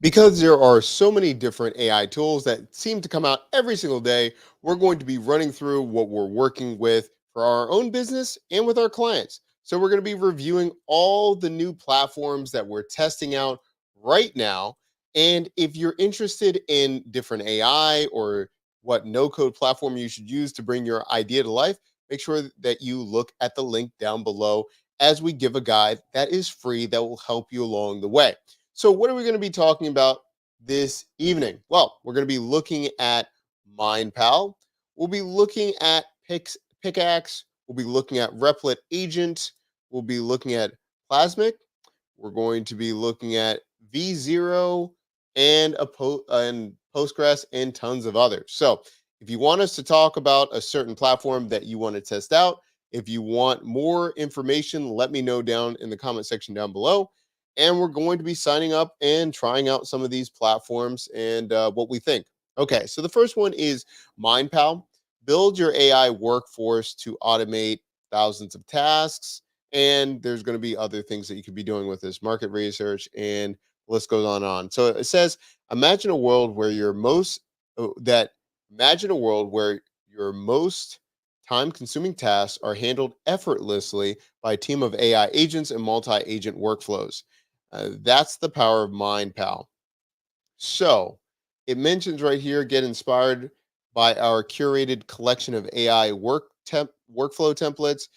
Because there are so many different AI tools that seem to come out every single day, we're going to be running through what we're working with for our own business and with our clients. So, we're going to be reviewing all the new platforms that we're testing out right now. And if you're interested in different AI or what no code platform you should use to bring your idea to life, make sure that you look at the link down below as we give a guide that is free that will help you along the way. So, what are we going to be talking about this evening? Well, we're going to be looking at MindPal. We'll be looking at Pickaxe. We'll be looking at Replit Agent. We'll be looking at Plasmic. We're going to be looking at V0 and Postgres and tons of others. So, if you want us to talk about a certain platform that you want to test out, if you want more information, let me know down in the comment section down below. And we're going to be signing up and trying out some of these platforms and what we think. Okay, so the first one is MindPal. Build your AI workforce to automate thousands of tasks. And there's going to be other things that you could be doing with this market research, and the list goes on and on. So it says, imagine a world where your most that imagine a world where your most time consuming tasks are handled effortlessly by a team of AI agents and multi agent workflows. That's the power of MindPal. So it mentions right here, get inspired by our curated collection of AI workflow templates,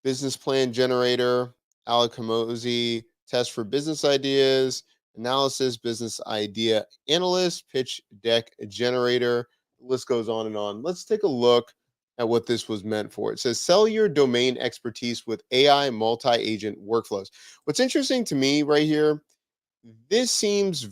business plan generator, Alakomosi, test for business ideas, analysis, business idea analyst, pitch deck generator. The list goes on and on. Let's take a look at what this was meant for. It says sell your domain expertise with AI multi-agent workflows. What's interesting to me right here, this seems,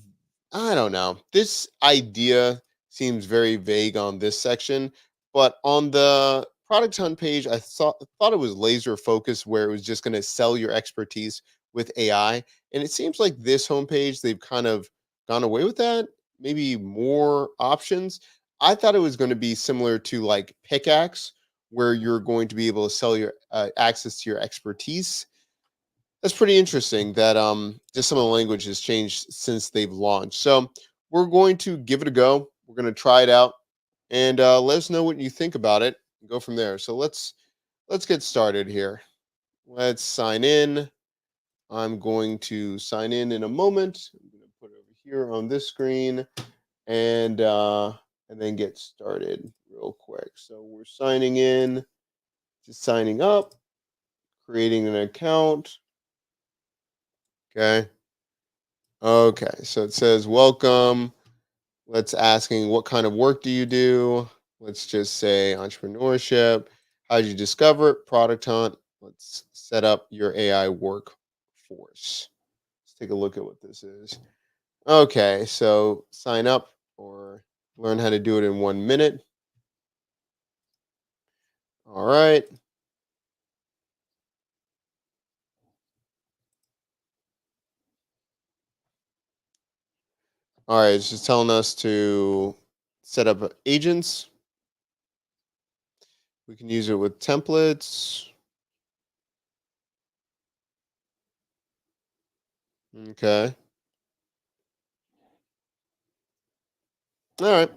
I don't know, this idea seems very vague on this section, but on the product hunt page, thought it was laser focused where it was just going to sell your expertise with AI. And it seems like this homepage, they've kind of gone away with that, maybe more options. I thought it was going to be similar to like Pickaxe, where you're going to be able to sell your access to your expertise. That's pretty interesting that just some of the language has changed since they've launched. So we're going to give it a go. We're going to try it out and let us know what you think about it and go from there. So let's get started here. Let's sign in. I'm going to sign in a moment. I'm going to put it over here on this screen and uh and then get started real quick. So we're signing in, just signing up, creating an account. Okay. Okay, so it says welcome. Let's asking what kind of work do you do? Let's just say entrepreneurship. How did you discover it? Product hunt. Let's set up your AI workforce. Let's take a look at what this is. Okay, so sign up or learn how to do it in 1 minute. All right. All right, it's just telling us to set up agents. We can use it with templates. Okay. All right.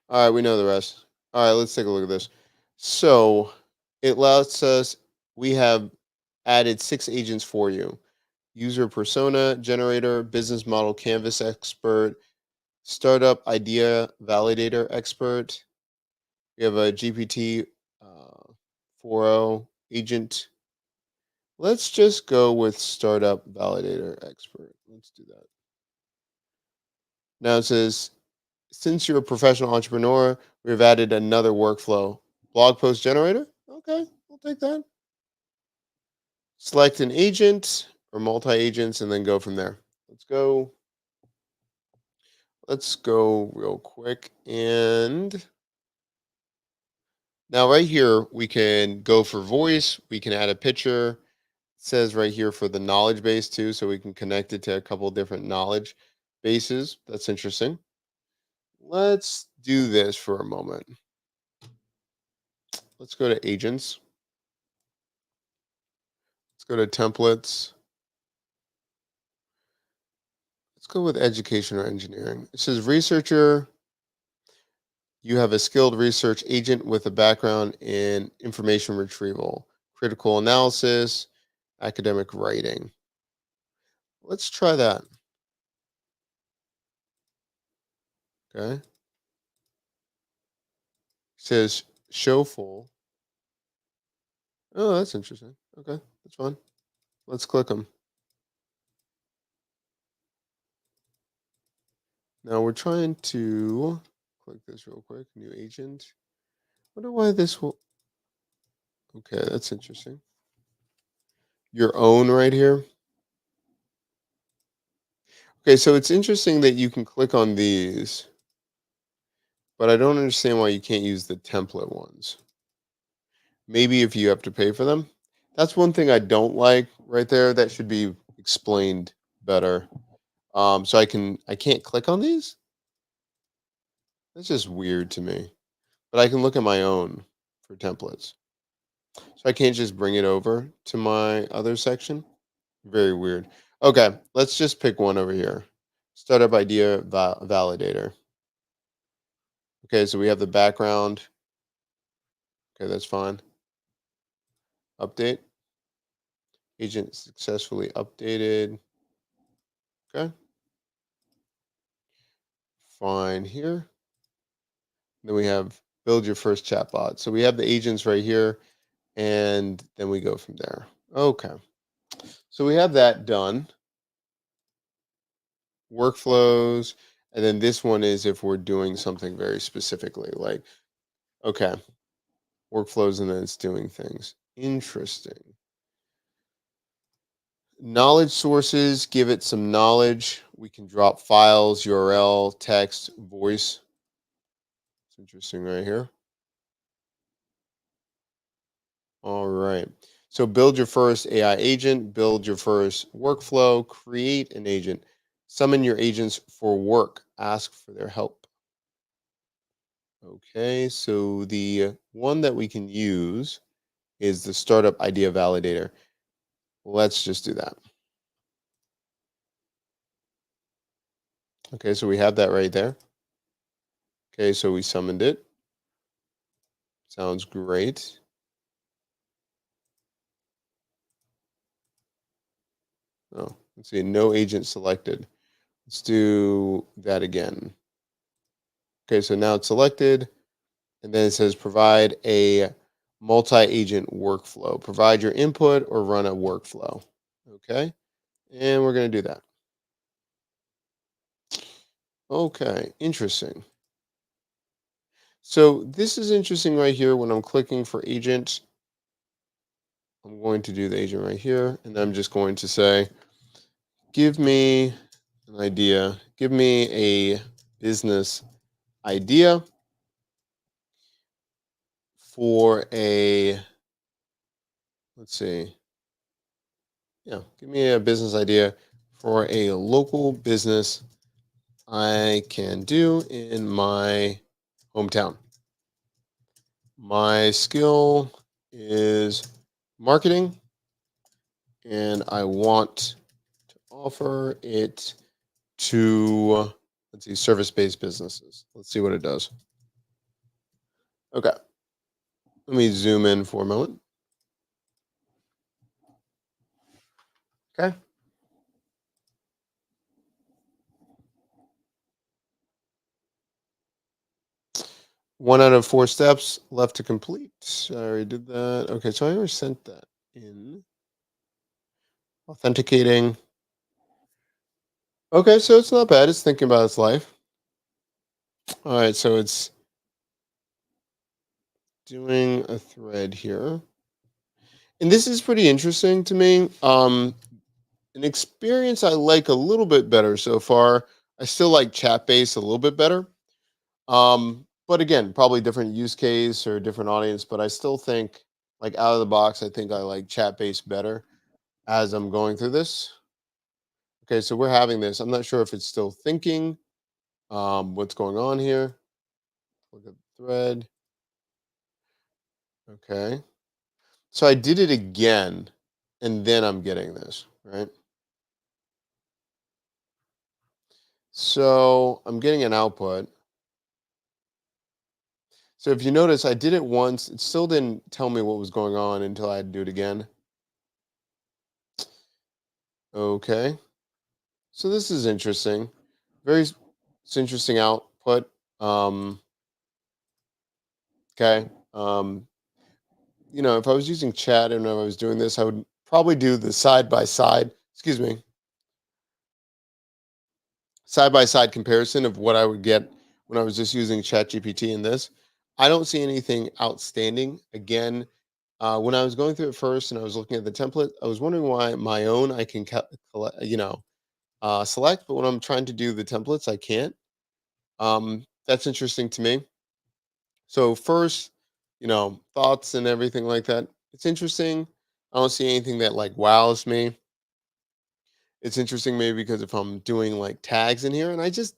All right, we know the rest. All right, let's take a look at this. So it lets us, we have added 6 agents for you: user persona generator, business model canvas expert, startup idea validator expert. We have a GPT 4.0 agent. Let's just go with startup validator expert. Let's do that. Now it says, since you're a professional entrepreneur, we've added another workflow. Blog post generator? Okay, we'll take that. Select an agent or multi agents and then go from there. Let's go. Let's go real quick. And now, right here, we can go for voice. We can add a picture. It says right here for the knowledge base too. So we can connect it to a couple different knowledge bases. That's interesting. Let's do this for a moment. Let's go to agents. Let's go to templates. Let's go with education or engineering. It says researcher, you have a skilled research agent with a background in information retrieval, critical analysis, academic writing. Let's try that. Okay. It says show full. Oh, that's interesting. Okay, that's fine. Let's click them. Now we're trying to click this real quick. New agent. Wonder why this will. Okay, that's interesting. Your own right here. Okay, so it's interesting that you can click on these, but I don't understand why you can't use the template ones. Maybe if you have to pay for them. That's one thing I don't like right there. That should be explained better. So I can't click on these. That's just weird to me. But I can look at my own for templates. So I can't just bring it over to my other section. Very weird. Okay, let's just pick one over here. Startup idea validator. Okay, so we have the background. Okay, that's fine. Update. Agent successfully updated. Okay, fine here. Then we have build your first chatbot. So we have the agents right here, and then we go from there. Okay, so we have that done. Workflows, and then this one is if we're doing something very specifically, like okay, workflows, and then it's doing things. Interesting. Knowledge sources, give it some knowledge. We can drop files, URL, text, voice. It's interesting right here. All right. So build your first AI agent, build your first workflow, create an agent, summon your agents for work, ask for their help. Okay, so the one that we can use is the startup idea validator. Let's just do that. Okay, so we have that right there. Okay, so we summoned it. Sounds great. Oh, let's see, no agent selected. Let's do that again. Okay, so now it's selected, and then it says provide a multi-agent workflow. Provide your input or run a workflow. Okay, and we're going to do that. Okay, interesting. So this is interesting right here when I'm clicking for agent. I'm going to do the agent right here, and I'm just going to say, give me an idea, give me a business idea for a, let's see, yeah, give me a business idea for a local business I can do in my hometown. My skill is marketing, and I want to offer it to, let's see, service-based businesses. Let's see what it does. Okay, let me zoom in for a moment. Okay. 1 out of 4 steps left to complete. I already did that. Okay, so I already sent that in. Authenticating. Okay, so it's not bad. It's thinking about its life. All right, so it's doing a thread here. And this is pretty interesting to me. An experience I like a little bit better so far. I still like chat based a little bit better. But again, probably different use case or different audience, but I still think like out of the box, I think I like chat based better as I'm going through this. Okay, so we're having this. I'm not sure if it's still thinking what's going on here. Look at the thread. Okay. So I did it again, and then I'm getting this, right? So I'm getting an output. So if you notice, I did it once. It still didn't tell me what was going on until I had to do it again. Okay. So this is interesting. It's interesting output. Um, okay. If I was using chat and I was doing this, I would probably do the side by side, excuse me, side by side comparison of what I would get when I was just using chat GPT and this. I don't see anything outstanding. Again, when I was going through it first and I was looking at the template, I was wondering why my own I can, select, but when I'm trying to do the templates, I can't. That's interesting to me. So first, thoughts and everything like that. It's interesting. I don't see anything that like wows me. It's interesting maybe because if I'm doing like tags in here and I just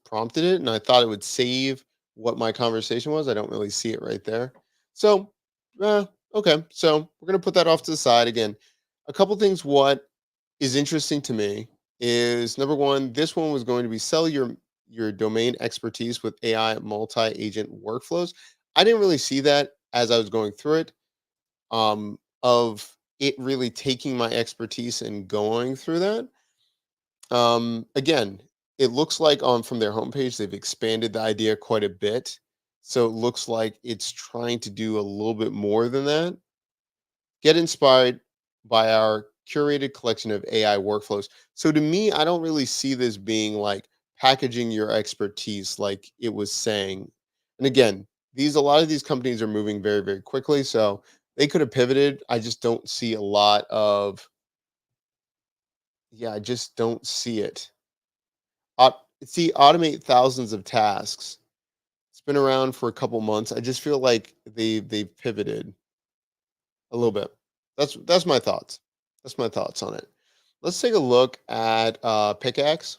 prompted it and I thought it would save what my conversation was. I don't really see it right there. So, okay. So we're gonna put that off to the side again. A couple things. What is interesting to me is number one, this one was going to be sell your domain expertise with AI multi-agent workflows. I didn't really see that as I was going through it, of it really taking my expertise and going through that. Again, it looks like on from their homepage they've expanded the idea quite a bit. So it looks like it's trying to do a little bit more than that. Get inspired by our curated collection of AI workflows. So to me, I don't really see this being like packaging your expertise like it was saying. And again, these a lot of these companies are moving very, very quickly. So they could have pivoted. I just don't see a lot of, yeah, I just don't see it. Automate thousands of tasks. It's been around for a couple months. I just feel like they've pivoted a little bit. That's my thoughts. That's my thoughts on it. Let's take a look at Pickaxe.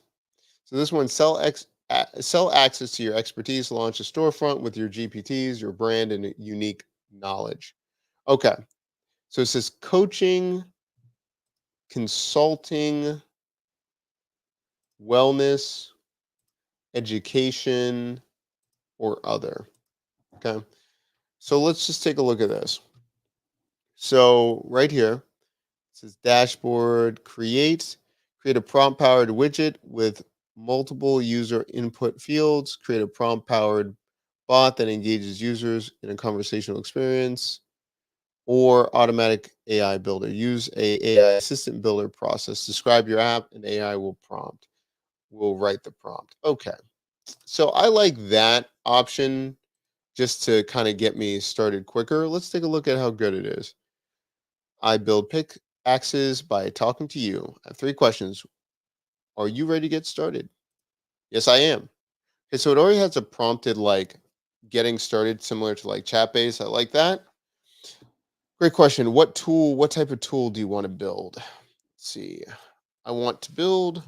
So this one, sell access to your expertise, launch a storefront with your GPTs, your brand, and unique knowledge. Okay, so it says coaching, consulting, wellness, education, or other. Okay, so let's just take a look at this. So right here, it says dashboard, create a prompt powered widget with multiple user input fields, create a prompt powered bot that engages users in a conversational experience, or automatic AI builder. Use a AI assistant builder process. Describe your app and AI will write the prompt. Okay. So I like that option just to kind of get me started quicker. Let's take a look at how good it is. I build pickaxes by talking to you. I have three questions. Are you ready to get started? Yes, I am. Okay, so it already has a prompted like getting started similar to like chat base. I like that. Great question. What type of tool do you want to build? Let's see. I want to build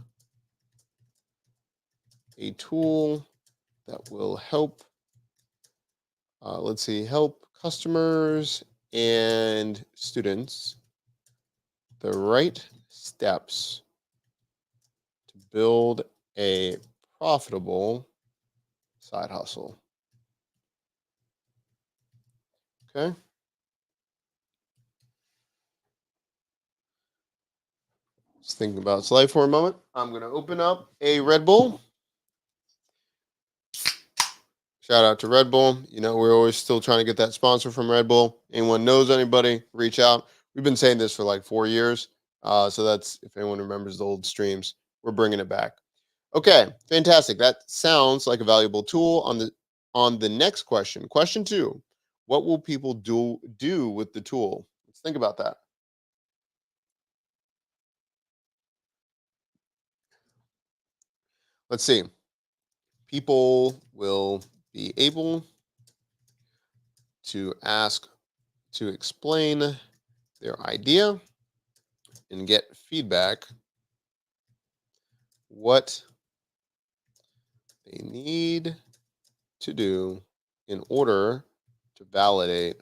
a tool that will help customers and students the right steps to build a profitable side hustle. Okay. Just thinking about its life for a moment. I'm going to open up a Red Bull. Shout out to Red Bull. We're always still trying to get that sponsor from Red Bull. Anyone knows anybody, reach out. We've been saying this for like 4 years. So that's if anyone remembers the old streams, we're bringing it back. Okay, fantastic. That sounds like a valuable tool. On the next question, question two, what will people do with the tool? Let's think about that. Let's see. People will be able to ask to explain their idea and get feedback what they need to do in order to validate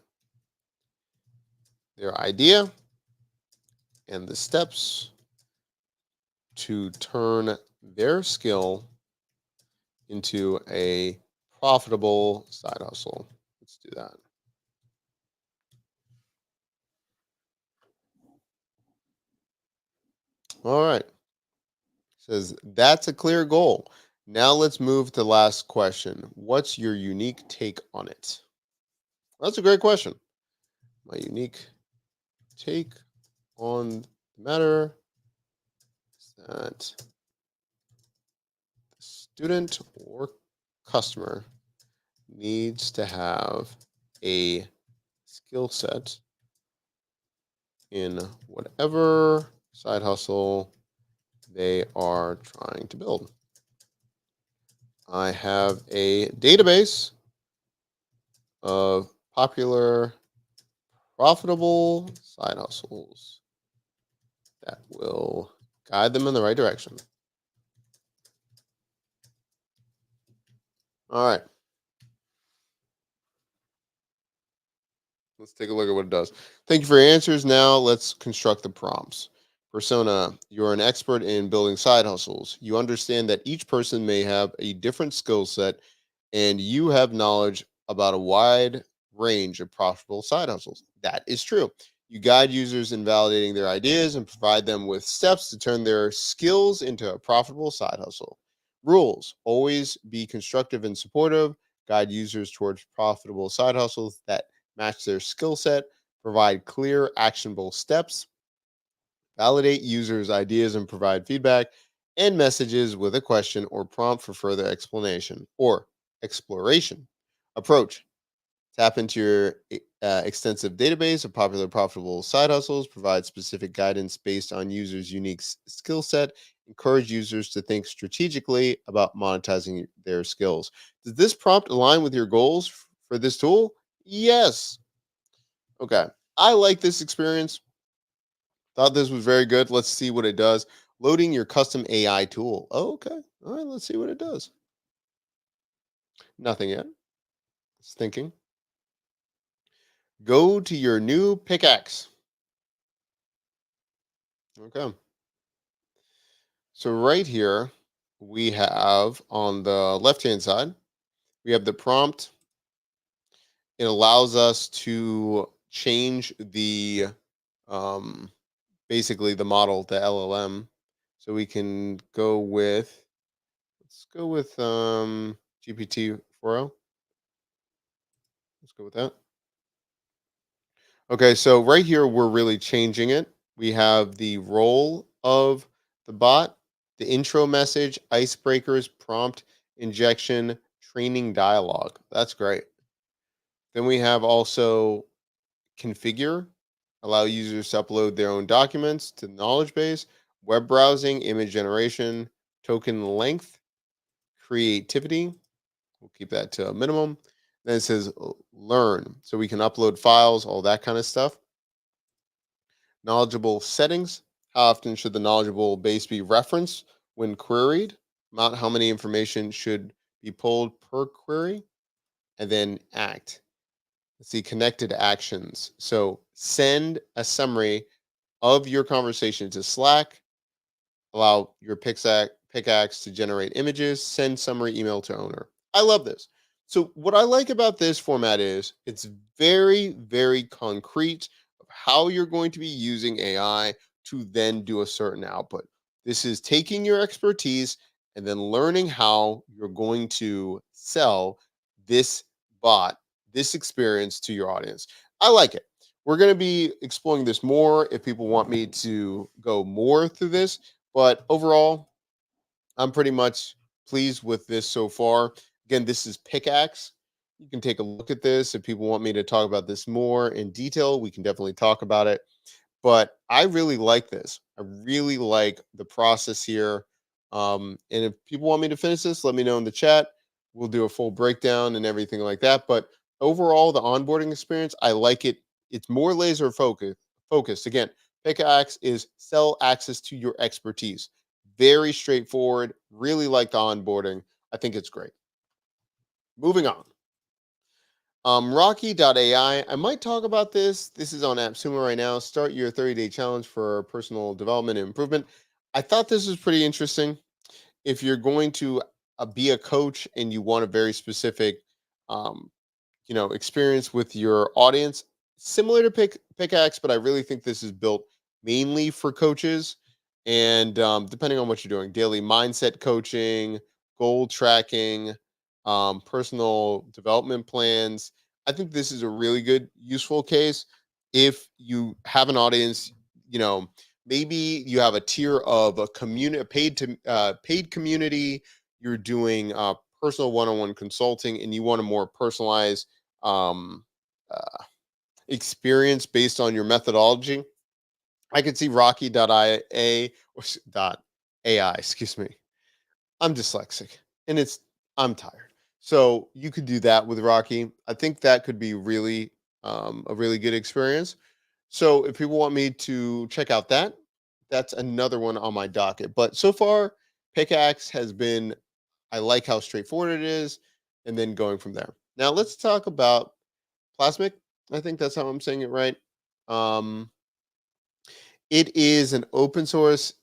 their idea and the steps to turn their skill into a profitable side hustle. Let's do that. All right. Says that's a clear goal. Now let's move to the last question. What's your unique take on it? That's a great question. My unique take on the matter is that the student or customer needs to have a skill set in whatever side hustle they are trying to build. I have a database of popular, profitable side hustles that will guide them in the right direction. All right, let's take a look at what it does. Thank you for your answers. Now let's construct the prompts. Persona, you're an expert in building side hustles. You understand that each person may have a different skill set and you have knowledge about a wide range of profitable side hustles. That is true. You guide users in validating their ideas and provide them with steps to turn their skills into a profitable side hustle. Rules, always be constructive and supportive, guide users towards profitable side hustles that match their skill set, provide clear, actionable steps, validate users' ideas and provide feedback, and messages with a question or prompt for further explanation or exploration. Approach, tap into your extensive database of popular profitable side hustles, provide specific guidance based on users' unique skill set, encourage users to think strategically about monetizing their skills. Does this prompt align with your goals for this tool? Yes. Okay. I like this experience. Thought this was very good. Let's see what it does. Loading your custom AI tool. Oh, okay. All right. Let's see what it does. Nothing yet. It's thinking. Go to your new pickaxe. Okay. So right here, we have on the left-hand side, we have the prompt. It allows us to change the um, basically the model, the LLM. So we can go with let's go with GPT 4o. Let's go with that. Okay, so right here we're really changing it. We have the role of the bot, the intro message, icebreakers, prompt injection, training dialogue. That's great. Then we have also configure, allow users to upload their own documents to the knowledge base, web browsing, image generation, token length, creativity. We'll keep that to a minimum. Then it says learn. So we can upload files, all that kind of stuff. Knowledgeable settings. How often should the knowledgeable base be referenced when queried? Not how many information should be pulled per query. And then act. Let's see, connected actions. So send a summary of your conversation to Slack. Allow your pickaxe to generate images. Send summary email to owner. I love this. So what I like about this format is it's very, very concrete of how you're going to be using AI to then do a certain output. This is taking your expertise and then learning how you're going to sell this bot, this experience to your audience. I like it. We're going to be exploring this more if people want me to go more through this. But overall, I'm pretty much pleased with this so far. Again, this is Pickaxe. You can take a look at this. If people want me to talk about this more in detail, we can definitely talk about it. But I really like this. I really like the process here. And if people want me to finish this, let me know in the chat. We'll do a full breakdown and everything like that. But overall, the onboarding experience, I like it. It's more laser focused. Again, Pickaxe is sell access to your expertise. Very straightforward. Really like the onboarding. I think it's great. Moving on. Rocky.ai. I might talk about this. This is on AppSumo right now. Start your 30-day challenge for personal development and improvement. I thought this was pretty interesting. If you're going to be a coach and you want a very specific, um, experience with your audience, similar to Pickaxe, but I really think this is built mainly for coaches. And depending on what you're doing, daily mindset coaching, goal tracking, personal development plans. I think this is a really good, useful case. If you have an audience, you know, maybe you have a tier of a community, paid community. You're doing personal one-on-one consulting, and you want a more personalized um, uh, experience based on your methodology. I could see Rocky.ia or dot AI, excuse me. I'm dyslexic and I'm tired. So you could do that with Rocky. I think that could be really a really good experience. So if people want me to check out that, that's another one on my docket. But so far, Pickaxe has been, I like how straightforward it is, and then going from there. Now let's talk about Plasmic. I think that's how I'm saying it right. Um, it is an open source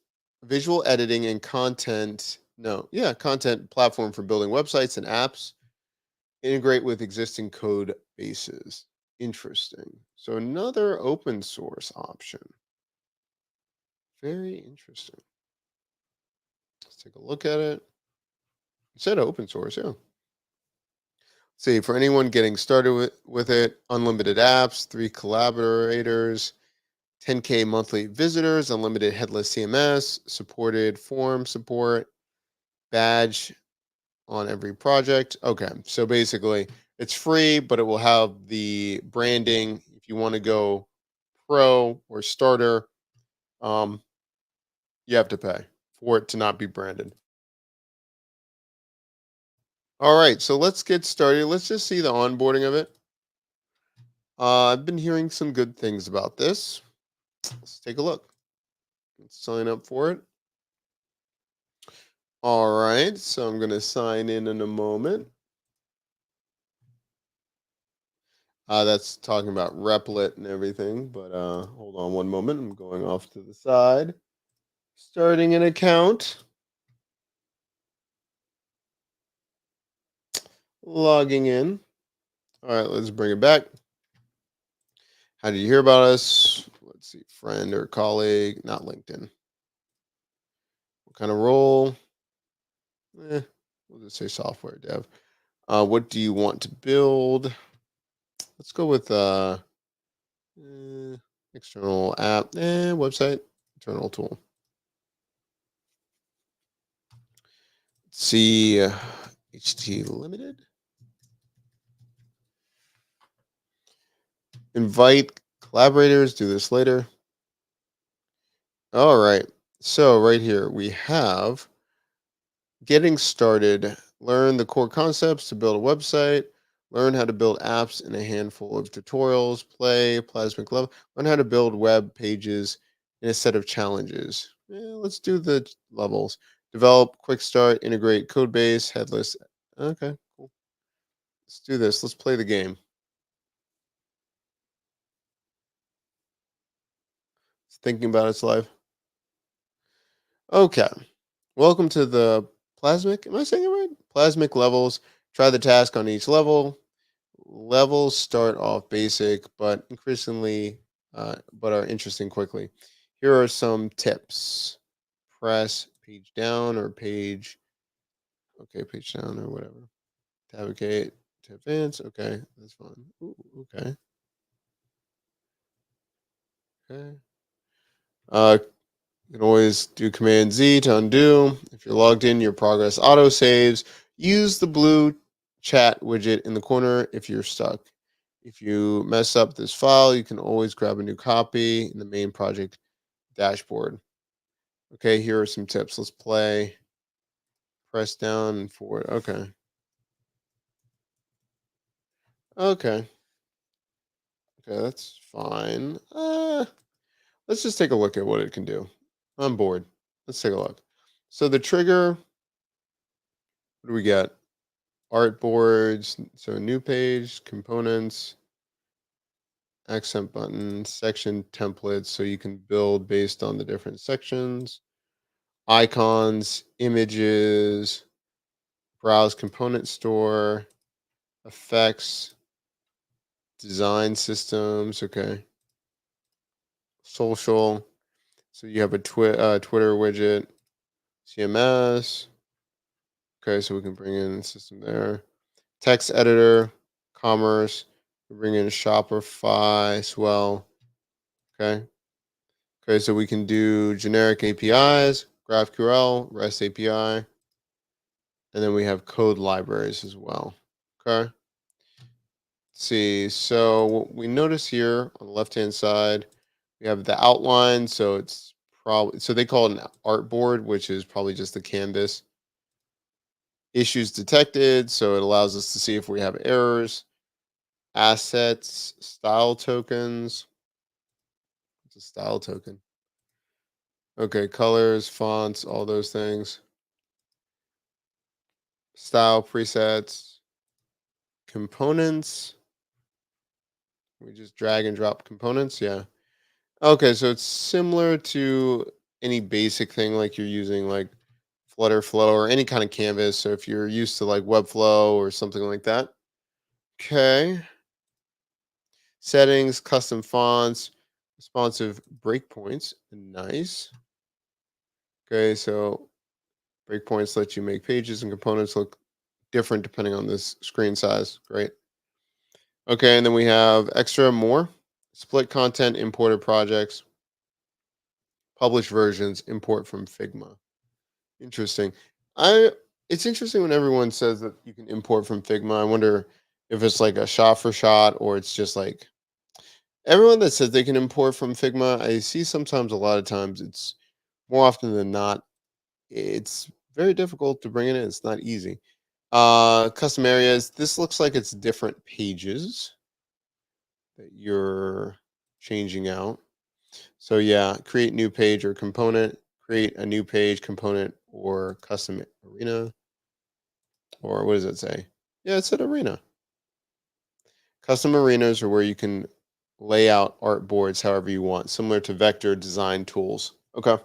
visual editing and content, no, yeah, content platform for building websites and apps, integrate with existing code bases. Interesting. So another open source option. Very interesting. Let's take a look at it. It said open source, yeah. See, for anyone getting started with it, unlimited apps, 3 collaborators, 10K monthly visitors, unlimited headless CMS, supported form support, badge on every project. Okay, so basically it's free, but it will have the branding. If you want to go pro or starter, um, you have to pay for it to not be branded. All right, so let's get started. Let's just see the onboarding of it. I've been hearing some good things about this. Let's take a look. Let's sign up for it. All right, so I'm going to sign in a moment. That's talking about Replit and everything, but hold on one moment. I'm going off to the side. Starting an account. Logging in. All right, let's bring it back. How did you hear about us? Let's see, friend or colleague, not LinkedIn. What kind of role? Eh, we'll just say software dev. What do you want to build? Let's go with eh, external app, website, internal tool. Let's see, HT limited. Invite collaborators. Do this later. All right. So right here we have getting started. Learn the core concepts to build a website. Learn how to build apps in a handful of tutorials. Play Plasmic Level. Learn how to build web pages in a set of challenges. Let's do the levels. Develop, quick start, integrate code base, headless. Okay, cool. Let's do this. Let's play the game. It's thinking about its life. Okay. Welcome to the Plasmic. Am I saying it right? Plasmic levels. Try the task on each level. Levels start off basic, but increasingly, but are interesting quickly. Here are some tips. Press page down or page, okay, page down or whatever. Navigate to advance. Okay, that's fine. Ooh, okay, okay. Uh, you can always do Command Z to undo. If you're logged in, your progress auto saves. Use the blue chat widget in the corner if you're stuck. If you mess up this file, you can always grab a new copy in the main project dashboard. Okay, here are some tips. Let's play. Press down and forward. Okay. Okay. Okay, that's fine. Let's just take a look at what it can do. I'm bored. Let's take a look. So the trigger, what do we got? Artboards, so new page, components, accent button, section templates, so you can build based on the different sections. icons, images, browse component store, effects, design systems. Okay, social. So you have a Twitter widget, CMS. Okay, so we can bring in system there. Text editor, commerce. We bring in Shopify as well. Okay. Okay, so we can do generic APIs, GraphQL, REST API, and then we have code libraries as well. Okay. Let's see. So what we notice here on the left-hand side, we have the outline. So it's probably so they call it an artboard, which is probably just the canvas. Issues detected, so it allows us to see if we have errors. Assets, style tokens. It's a style token. Okay, colors, fonts, all those things. Style presets, components. We just drag and drop components. Yeah. Okay, so it's similar to any basic thing like you're using like Flutter Flow or any kind of canvas. So if you're used to like Webflow or something like that. Okay. Settings, custom fonts, responsive breakpoints. Nice. Okay, so breakpoints let you make pages and components look different depending on this screen size. Great. Okay, and then we have extra more, split content, imported projects, published versions, import from Figma. Interesting. I It's interesting when everyone says that you can import from Figma. I wonder if it's like a shot for shot or it's just like everyone that says they can import from Figma, I see sometimes a lot of times it's more often than not, it's very difficult to bring it in. It's not easy. Custom areas. This looks like it's different pages that you're changing out. So yeah, create new page or component, create a new page, component, or custom arena, or what does it say? Yeah, it said arena. Custom arenas are where you can lay out art boards however you want, similar to vector design tools. Okay.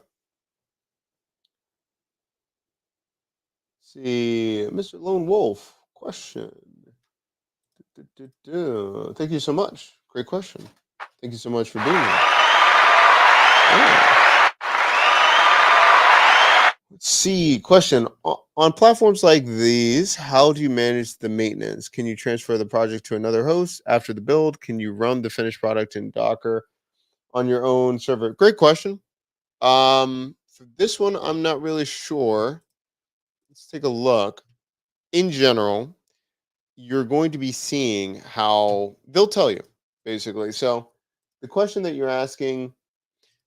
See, Mr. Lone Wolf, question. Thank you so much. Great question. Thank you so much for being here. Yeah. Let's see. Question. On platforms like these, how do you manage the maintenance? Can you transfer the project to another host after the build? Can you run the finished product in Docker on your own server? Great question. For this one, I'm not really sure. Let's take a look. In general, you're going to be seeing how they'll tell you, basically. So the question that you're asking,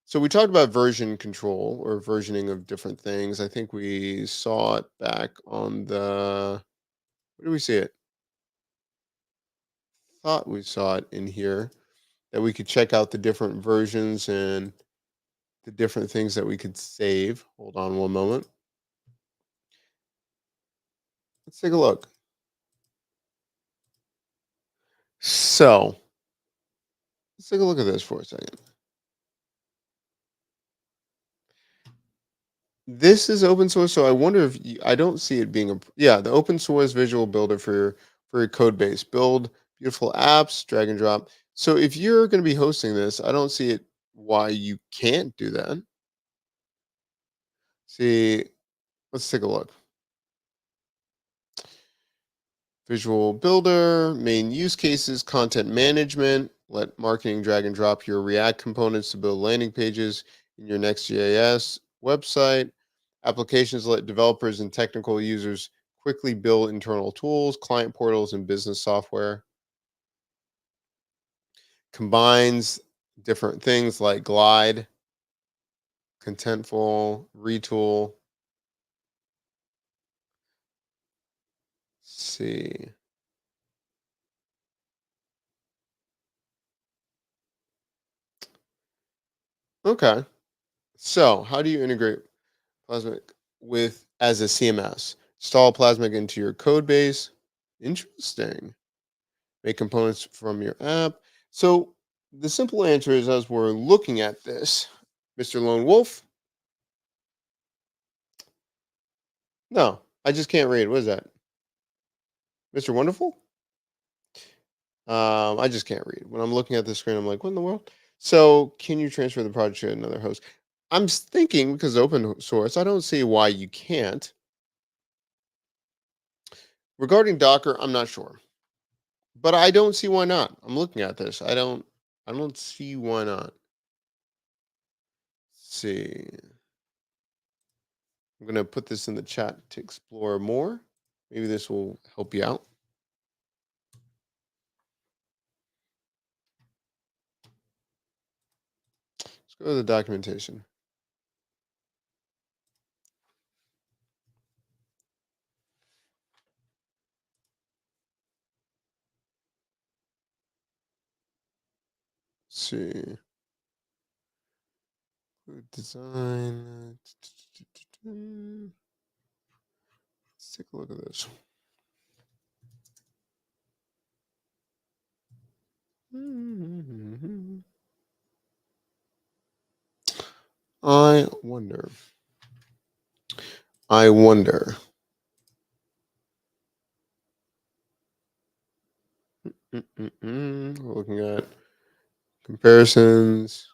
so we talked about version control or versioning of different things. I think we saw it back on the, where do we see it? Thought we saw it in here that we could check out the different versions and the different things that we could save. Hold on one moment. Let's take a look. So let's take a look at this for a second. This is open source, so I wonder if I don't see it being a yeah, the open source visual builder for your code base. Build beautiful apps, drag and drop. So if you're going to be hosting this, I don't see it why you can't do that. See, let's take a look. Visual builder, main use cases, content management. Let marketing drag and drop your React components to build landing pages in your Next.js website. Applications let developers and technical users quickly build internal tools, client portals, and business software. Combines different things like Glide, Contentful, Retool. Let's see. Okay. So, how do you integrate Plasmic with as a CMS? Install Plasmic into your code base. Interesting. Make components from your app. So the simple answer is as we're looking at this, Mr. Lone Wolf, No, I just can't read. What is that? Mr. Wonderful? I just can't read. When I'm looking at the screen, I'm like, what in the world? So, can you transfer the project to another host? Thinking because open source, I don't see why you can't. Regarding Docker, I'm not sure, but I don't see why not. I'm looking at this. I don't see why not. See, I'm gonna put this in the chat to explore more. Maybe this will help you out. Let's go to the documentation. See, design. Let's take a look at this. I wonder. I wonder. We're looking at comparisons.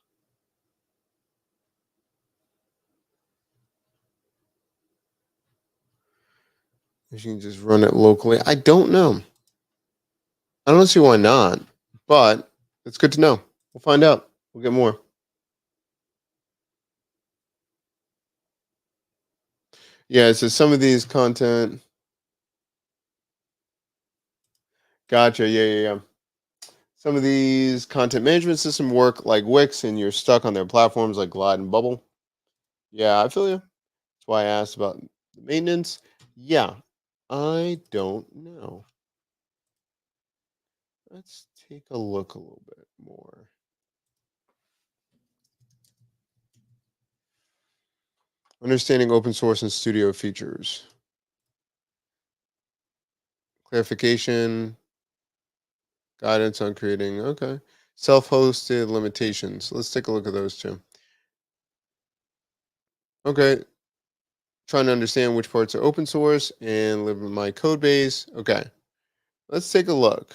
If you can just run it locally. I don't know. I don't see why not, but it's good to know. We'll find out. We'll get more. Yeah, so some of these content. Gotcha. Yeah, yeah, yeah. Some of these content management system work like Wix, and you're stuck on their platforms like Glide and Bubble. Yeah, I feel you. That's why I asked about the maintenance. Yeah, I don't know. Let's take a look a little bit more. Understanding open source and studio features. Clarification, guidance on creating. Okay. Self-hosted limitations. Let's take a look at those two. Okay. Trying to understand which parts are open source and live in my code base. Okay. Let's take a look.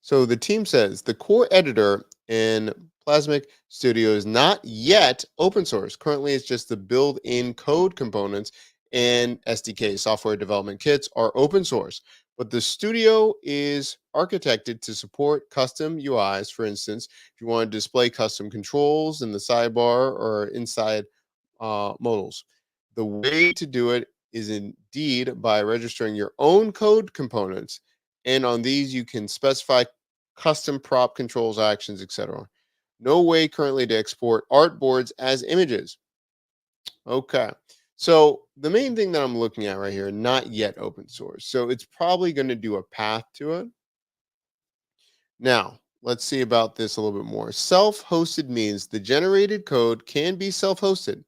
So the team says the core editor in Plasmic Studio is not yet open source. Currently, it's just the built-in code components and SDK software development kits are open source. But the studio is architected to support custom UIs. For instance, if you want to display custom controls in the sidebar or inside modals. The way to do it is indeed by registering your own code components. And on these, you can specify custom prop controls, actions, etc. No way currently to export artboards as images. Okay. So the main thing that I'm looking at right here, not yet open source. So it's probably going to do a path to it. Now, let's see about this a little bit more. Self hosted means the generated code can be self hosted,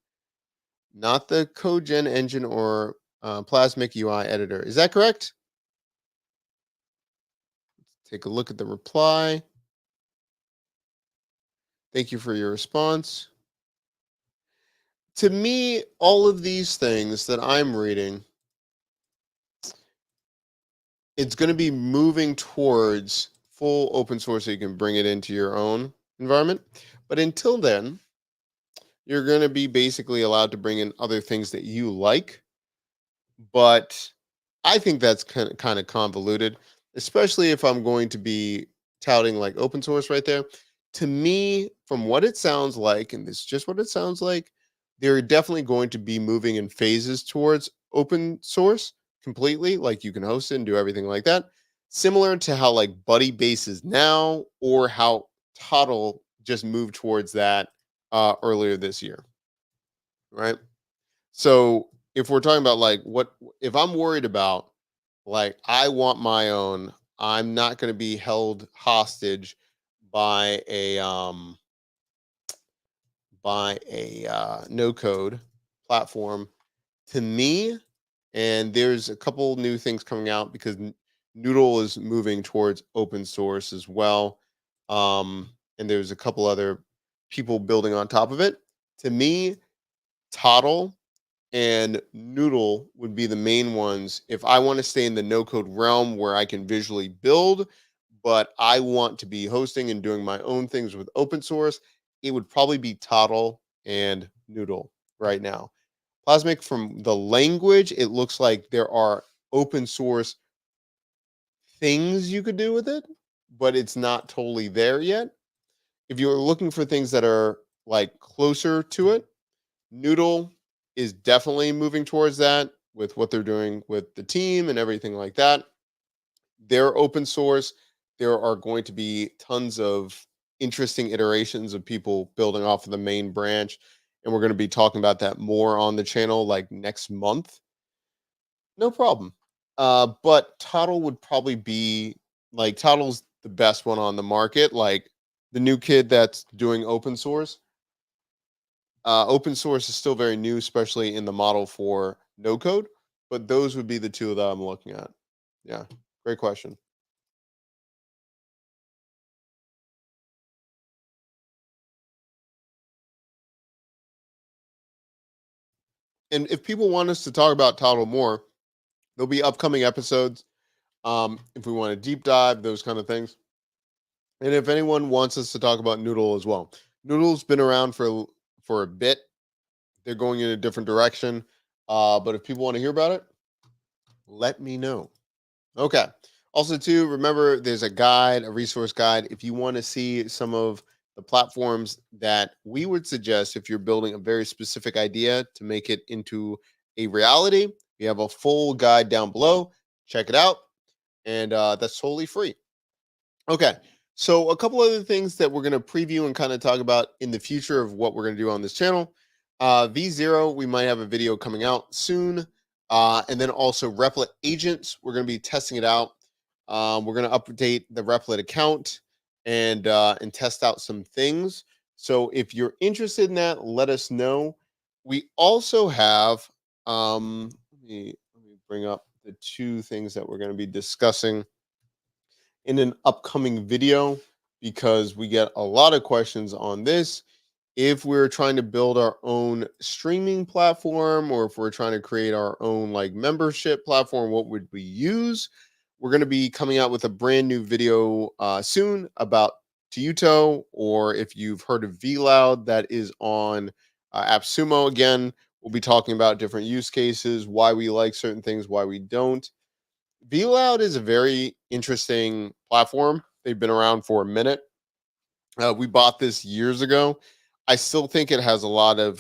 not the CodeGen engine or Plasmic UI editor. Is that correct? Take a look at the reply. Thank you for your response. To me, all of these things that I'm reading, it's going to be moving towards full open source so you can bring it into your own environment. But until then, you're going to be basically allowed to bring in other things that you like. But I think that's kind of convoluted, especially if I'm going to be touting like open source right there. To me, from what it sounds like, and this is just what it sounds like, they're definitely going to be moving in phases towards open source completely. Like you can host it and do everything like that. Similar to how like Buddy Base is now, or how Toddle just moved towards that earlier this year, right? So if we're talking about like what if I'm worried about like I want my own, I'm not going to be held hostage by a no code platform to me. And there's a couple new things coming out because Noodle is moving towards open source as well. And there's a couple other people building on top of it. To me, Toddle and Noodle would be the main ones. If I want to stay in the no code realm where I can visually build, but I want to be hosting and doing my own things with open source, it would probably be Toddle and Noodle right now. Plasmic, from the language, it looks like there are open source things you could do with it, but it's not totally there yet. If you're looking for things that are like closer to it, Noodle is definitely moving towards that with what they're doing with the team and everything like that. They're open source. There are going to be tons of interesting iterations of people building off of the main branch. And we're going to be talking about that more on the channel like next month. No problem. But Toddle would probably be like Toddle's the best one on the market. Like the new kid that's doing open source. Open source is still very new, especially in the model for no code. But those would be the two that I'm looking at. Yeah, great question. And if people want us to talk about Toddle more, there'll be upcoming episodes. If we want to deep dive, those kind of things. And if anyone wants us to talk about Noodle as well, Noodle's been around for a bit. They're going in a different direction. But if people want to hear about it, let me know. Okay. Also, too, remember there's a guide, a resource guide. If you want to see some of the platforms that we would suggest if you're building a very specific idea to make it into a reality, we have a full guide down below. Check it out. And that's totally free. Okay. So, a couple other things that we're going to preview and kind of talk about in the future of what we're going to do on this channel. V0, we might have a video coming out soon. And then also Replit agents, we're going to be testing it out. We're going to update the Replit account and test out some things. So if you're interested in that, let us know. We also have let me bring up the two things that we're going to be discussing in an upcoming video because we get a lot of questions on this. If we're trying to build our own streaming platform or if we're trying to create our own like membership platform, what would we use? We're going to be coming out with a brand new video soon about Tuto, or if you've heard of VLoud, that is on AppSumo. Again, we'll be talking about different use cases, why we like certain things, why we don't. VLoud is a very interesting platform. They've been around for a minute. We bought this years ago. I still think it has a lot of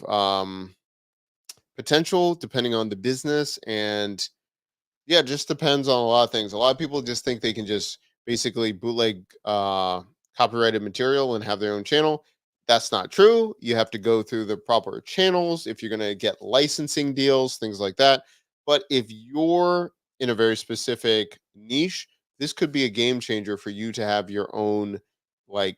potential depending on the business. And yeah, it just depends on a lot of things. A lot of people just think they can just basically bootleg copyrighted material and have their own channel. That's not true. You have to go through the proper channels if you're going to get licensing deals, things like that. But if you're in a very specific niche, this could be a game changer for you to have like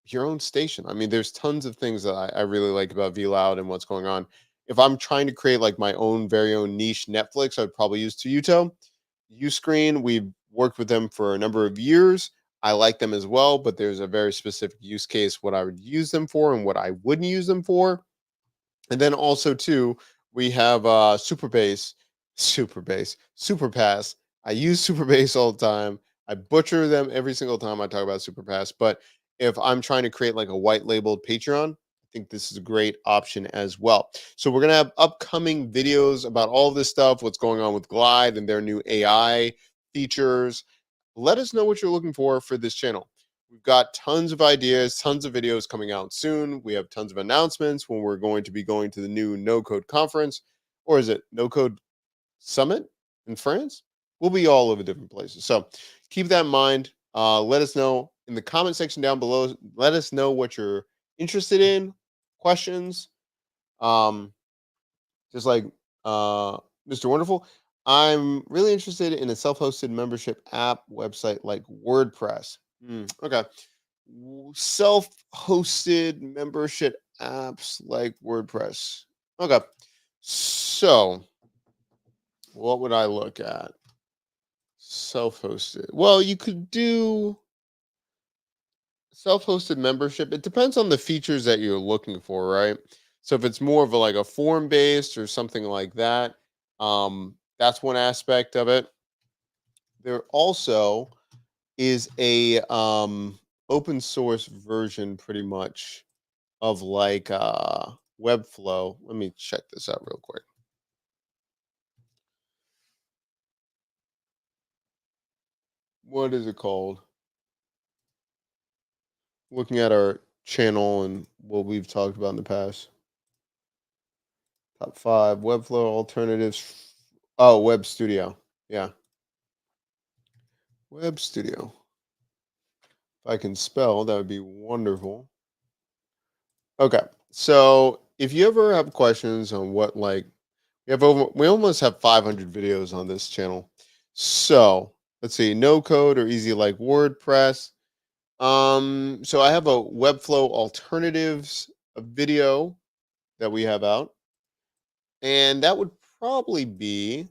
your own station. I mean, there's tons of things that I really like about VLoud and what's going on. If I'm trying to create like my own very own niche Netflix, I'd probably use Tuto. Uscreen, we've worked with them for a number of years. I like them as well, but there's a very specific use case what I would use them for and what I wouldn't use them for. And then also too, we have Superpass. I use Superbase all the time. I butcher them every single time I talk about Superpass. But if I'm trying to create like a white labeled Patreon, I think this is a great option as well. So we're gonna have upcoming videos about all this stuff, what's going on with Glide and their new AI features. Let us know what you're looking for this channel. We've got tons of ideas, tons of videos coming out soon. We have tons of announcements when we're going to be going to the new No Code conference, or is it No Code Summit in France? We'll be all over different places. So keep that in mind. Let us know in the comment section down below. Let us know what you're interested in, questions. Um, just like Mr. Wonderful, I'm really interested in a self-hosted membership app website like WordPress. Okay. Self-hosted membership apps like WordPress. Okay. So, what would I look at? Self-hosted. Well, you could do self-hosted membership. It depends on the features that you're looking for, right? So if it's more of a, like a form based or something like that, that's one aspect of it. There also is a open source version pretty much of like Webflow. Let me check this out real quick. What is it called? Looking at our channel and what we've talked about in the past. Top 5 Webflow alternatives. Oh, Web Studio. Yeah, Web Studio. If I can spell, that would be wonderful. Okay. So, if you ever have questions on what like we almost have 500 videos on this channel. So, let's see, no code or easy like WordPress. So I have a Webflow alternatives video that we have out, and that would probably be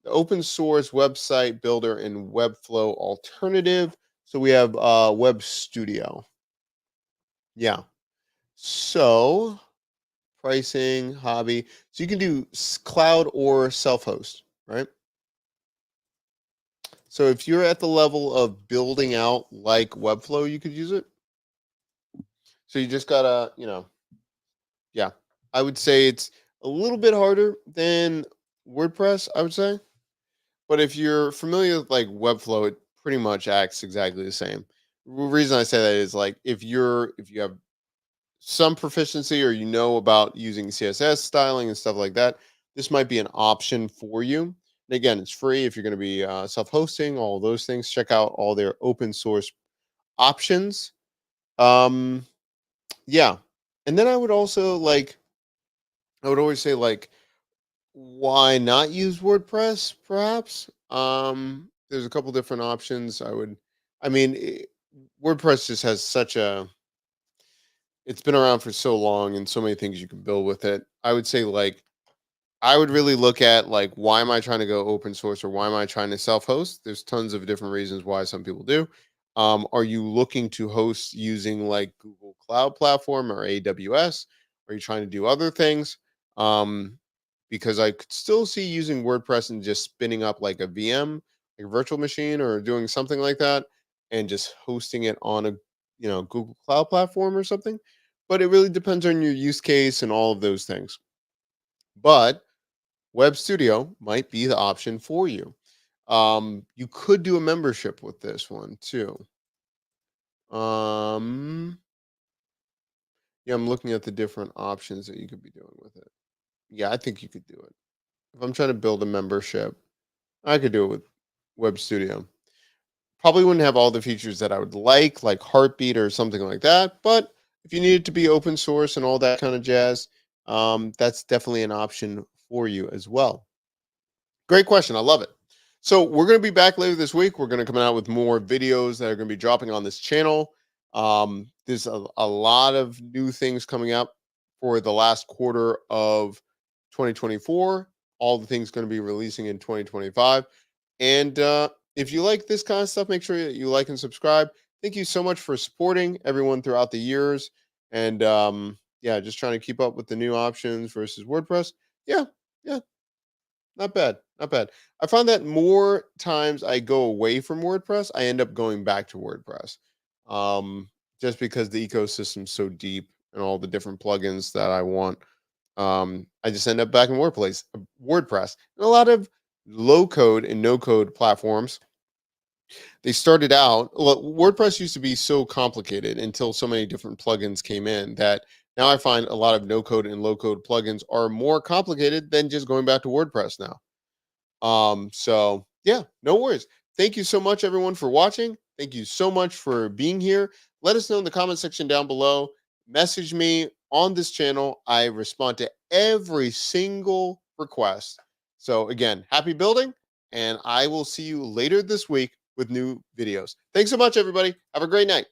the open source website builder and Webflow alternative. So we have Web Studio. Yeah. So pricing, hobby. So you can do cloud or self-host, right? So if you're at the level of building out like Webflow, you could use it. So you just gotta, yeah, I would say it's a little bit harder than WordPress, I would say. But if you're familiar with like Webflow, it pretty much acts exactly the same. The reason I say that is like if you have some proficiency or you know about using CSS styling and stuff like that, this might be an option for you. And again, it's free if you're going to be self-hosting, all those things. Check out all their open source options. Um, yeah, and then I would always say like, why not use WordPress? Perhaps there's a couple different options. I mean, WordPress just has such a it's been around for so long and so many things you can build with it. I would say like I would really look at like why am I trying to go open source or why am I trying to self-host? There's tons of different reasons why some people do. Are you looking to host using like Google Cloud Platform or AWS? Are you trying to do other things? Um, because I could still see using WordPress and just spinning up like a VM, like a virtual machine, or doing something like that, and just hosting it on a Google Cloud Platform or something. But it really depends on your use case and all of those things. But Web Studio might be the option for you. You could do a membership with this one too. Um, yeah, I'm looking at the different options that you could be doing with it. Yeah, I think you could do it. If I'm trying to build a membership, I could do it with Web Studio. Probably wouldn't have all the features that I would like Heartbeat or something like that. But if you need it to be open source and all that kind of jazz, that's definitely an option for you as well. Great question. I love it. So we're going to be back later this week. We're going to come out with more videos that are going to be dropping on this channel. There's a lot of new things coming up for the last quarter of 2024. All the things going to be releasing in 2025. And if you like this kind of stuff, make sure that you like and subscribe. Thank you so much for supporting everyone throughout the years. And yeah, just trying to keep up with the new options versus WordPress. Yeah, yeah, not bad. Not bad. I find that more times I go away from WordPress, I end up going back to WordPress. Um, just because the ecosystem's so deep and all the different plugins that I want. I just end up back in WordPress. And a lot of low code and no code platforms, they started out, well, WordPress used to be so complicated until so many different plugins came in that now I find a lot of no code and low code plugins are more complicated than just going back to WordPress now. So yeah, no worries. Thank you so much, everyone, for watching. Thank you so much for being here. Let us know in the comment section down below. Message me on this channel. I respond to every single request. So again, happy building, and I will see you later this week with new videos. Thanks so much, everybody. Have a great night.